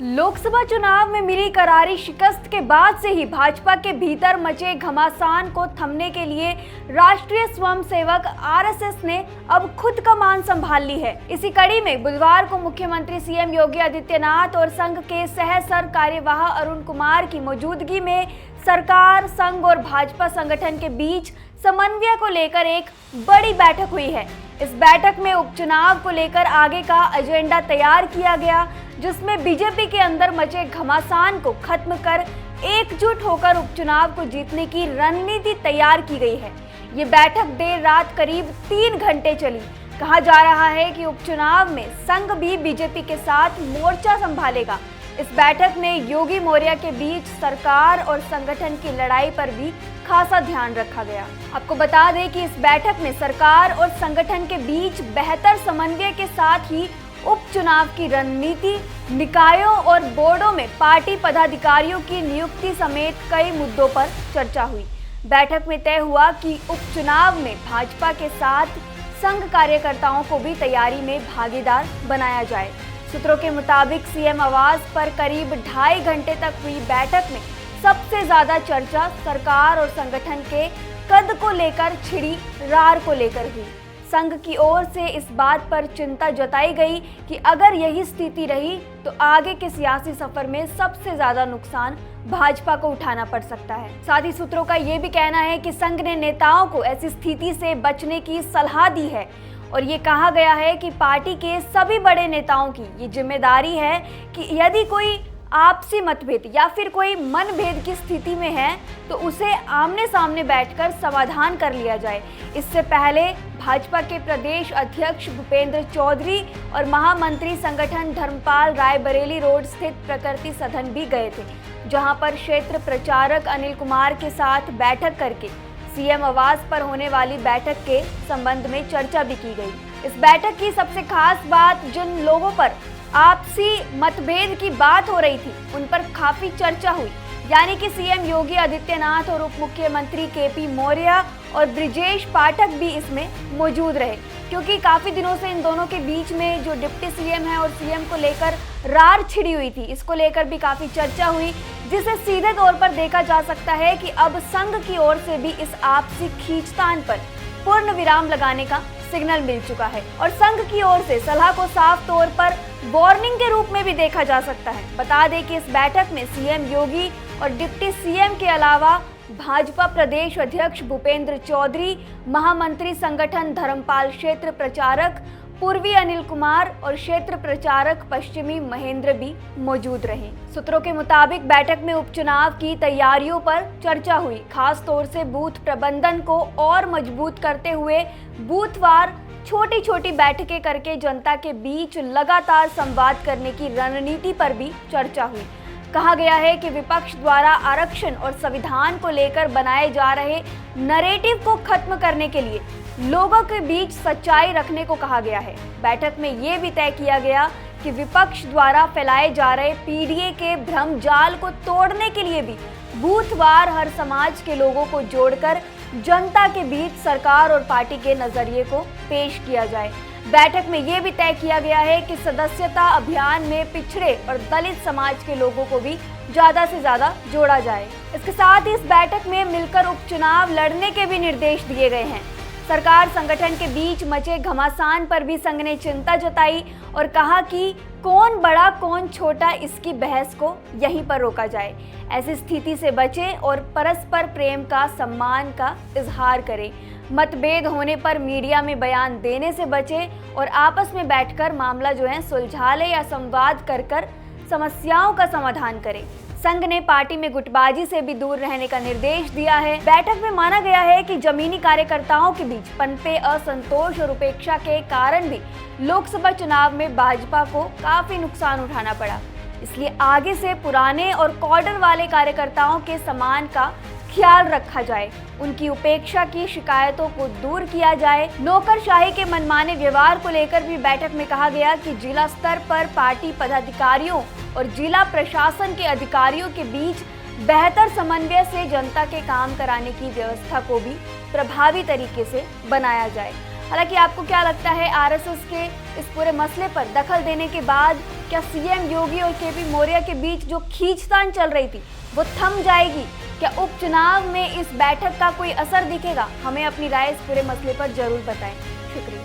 लोकसभा चुनाव में मिली करारी शिकस्त के बाद से ही भाजपा के भीतर मचे घमासान को थमने के लिए राष्ट्रीय स्वयंसेवक आरएसएस ने अब खुद कमान संभाल ली है। इसी कड़ी में बुधवार को मुख्यमंत्री सीएम योगी आदित्यनाथ और संघ के सह सर कार्यवाह अरुण कुमार की मौजूदगी में सरकार, संघ और भाजपा संगठन के बीच समन्वय को लेकर एक बड़ी बैठक हुई है। इस बैठक में उपचुनाव को लेकर आगे का एजेंडा तैयार किया गया, जिसमें बीजेपी के अंदर मचे घमासान को खत्म कर एकजुट होकर उपचुनाव को जीतने की रणनीति तैयार की गई है। ये बैठक देर रात करीब 3 घंटे चली। कहा जा रहा है कि उपचुनाव में संघ भी बीजेपी के साथ मोर्चा संभालेगा। इस बैठक में योगी मौर्य के बीच सरकार और संगठन की लड़ाई पर भी खासा ध्यान रखा गया। आपको बता दें कि इस बैठक में सरकार और संगठन के बीच बेहतर समन्वय के साथ ही उपचुनाव की रणनीति, निकायों और बोर्डों में पार्टी पदाधिकारियों की नियुक्ति समेत कई मुद्दों पर चर्चा हुई। बैठक में तय हुआ कि उपचुनाव में भाजपा के साथ संघ कार्यकर्ताओं को भी तैयारी में भागीदार बनाया जाए। सूत्रों के मुताबिक सीएम आवास पर करीब 2.5 घंटे तक हुई बैठक में सबसे ज्यादा चर्चा सरकार और संगठन के कद को लेकर छिड़ी रार को लेकर हुई। संघ की ओर से इस बात पर चिंता जताई गई कि अगर यही स्थिति रही तो आगे के सियासी सफर में सबसे ज्यादा नुकसान भाजपा को उठाना पड़ सकता है। साथ ही सूत्रों का ये भी कहना है कि संघ ने नेताओं को ऐसी स्थिति से बचने की सलाह दी है और ये कहा गया है कि पार्टी के सभी बड़े नेताओं की ये जिम्मेदारी है कि यदि कोई आपसी मतभेद या फिर कोई मनभेद की स्थिति में है तो उसे आमने सामने बैठकर समाधान कर लिया जाए। इससे पहले भाजपा के प्रदेश अध्यक्ष भूपेंद्र चौधरी और महामंत्री संगठन धर्मपाल रायबरेली रोड स्थित प्रकृति सदन भी गए थे, जहां पर क्षेत्र प्रचारक अनिल कुमार के साथ बैठक करके सीएम आवास पर होने वाली बैठक के संबंध में चर्चा भी की गई। इस बैठक की सबसे खास बात, जिन लोगों पर आपसी मतभेद की बात हो रही थी उन पर काफी चर्चा हुई, यानी कि सीएम योगी आदित्यनाथ और उप मुख्यमंत्री केपी मौर्य और ब्रिजेश पाठक भी इसमें मौजूद रहे, क्योंकि काफी दिनों से इन दोनों के बीच में जो डिप्टी सीएम है और सीएम को लेकर रार छिड़ी हुई थी, इसको लेकर भी काफी चर्चा हुई, जिसे सीधे तौर पर देखा जा सकता है कि अब संघ की ओर से भी इस आपसी खींचतान पर पूर्ण विराम लगाने का सिग्नल मिल चुका है और संघ की ओर से सलाह को साफ तौर पर वार्निंग के रूप में भी देखा जा सकता है। बता दें कि इस बैठक में सीएम योगी और डिप्टी सीएम के अलावा भाजपा प्रदेश अध्यक्ष भूपेंद्र चौधरी, महामंत्री संगठन धर्मपाल क्षेत्र प्रचारक पूर्वी अनिल कुमार और क्षेत्र प्रचारक पश्चिमी महेंद्र भी मौजूद रहे। सूत्रों के मुताबिक बैठक में उपचुनाव की तैयारियों पर चर्चा हुई, खास तौर से बूथ प्रबंधन को और मजबूत करते हुए बूथवार छोटी छोटी बैठकें करके जनता के बीच लगातार संवाद करने की रणनीति पर भी चर्चा हुई। कहा गया है कि विपक्ष द्वारा आरक्षण और संविधान को लेकर बनाए जा रहे नैरेटिव को खत्म करने के लिए लोगों के बीच सच्चाई रखने को कहा गया है। बैठक में ये भी तय किया गया कि विपक्ष द्वारा फैलाए जा रहे पीडीए के भ्रम जाल को तोड़ने के लिए भी बूथवार हर समाज के लोगों को जोड़कर जनता के बीच सरकार और पार्टी के नजरिए को पेश किया जाए। बैठक में ये भी तय किया गया है कि सदस्यता अभियान में पिछड़े और दलित समाज के लोगों को भी ज्यादा से ज्यादा जोड़ा जाए। इसके साथ ही इस बैठक में मिलकर उपचुनाव लड़ने के भी निर्देश दिए गए हैं। सरकार संगठन के बीच मचे घमासान पर भी संघ ने चिंता जताई और कहा कि कौन बड़ा कौन छोटा, इसकी बहस को यहीं पर रोका जाए। ऐसी स्थिति से बचें और परस्पर प्रेम का, सम्मान का इजहार करें। मतभेद होने पर मीडिया में बयान देने से बचें और आपस में बैठकर मामला जो है सुलझा ले या संवाद कर समस्याओं का समाधान करें। संघ ने पार्टी में गुटबाजी से भी दूर रहने का निर्देश दिया है। बैठक में माना गया है कि जमीनी कार्यकर्ताओं के बीच पनपे असंतोष और उपेक्षा के कारण भी लोकसभा चुनाव में भाजपा को काफी नुकसान उठाना पड़ा। इसलिए आगे से पुराने और कॉर्डर वाले कार्यकर्ताओं के सम्मान का ख्याल रखा जाए, उनकी उपेक्षा की शिकायतों को दूर किया जाए। नौकरशाही के मनमाने व्यवहार को लेकर भी बैठक में कहा गया कि जिला स्तर पर पार्टी पदाधिकारियों और जिला प्रशासन के अधिकारियों के बीच बेहतर समन्वय से जनता के काम कराने की व्यवस्था को भी प्रभावी तरीके से बनाया जाए। हालांकि आपको क्या लगता है, आरएसएस के इस पूरे मसले पर दखल देने के बाद क्या सीएम योगी और केपी मौर्य के बीच जो खींचतान चल रही थी वो थम जाएगी? क्या उपचुनाव में इस बैठक का कोई असर दिखेगा? हमें अपनी राय इस पूरे मसले पर जरूर बताएं। शुक्रिया।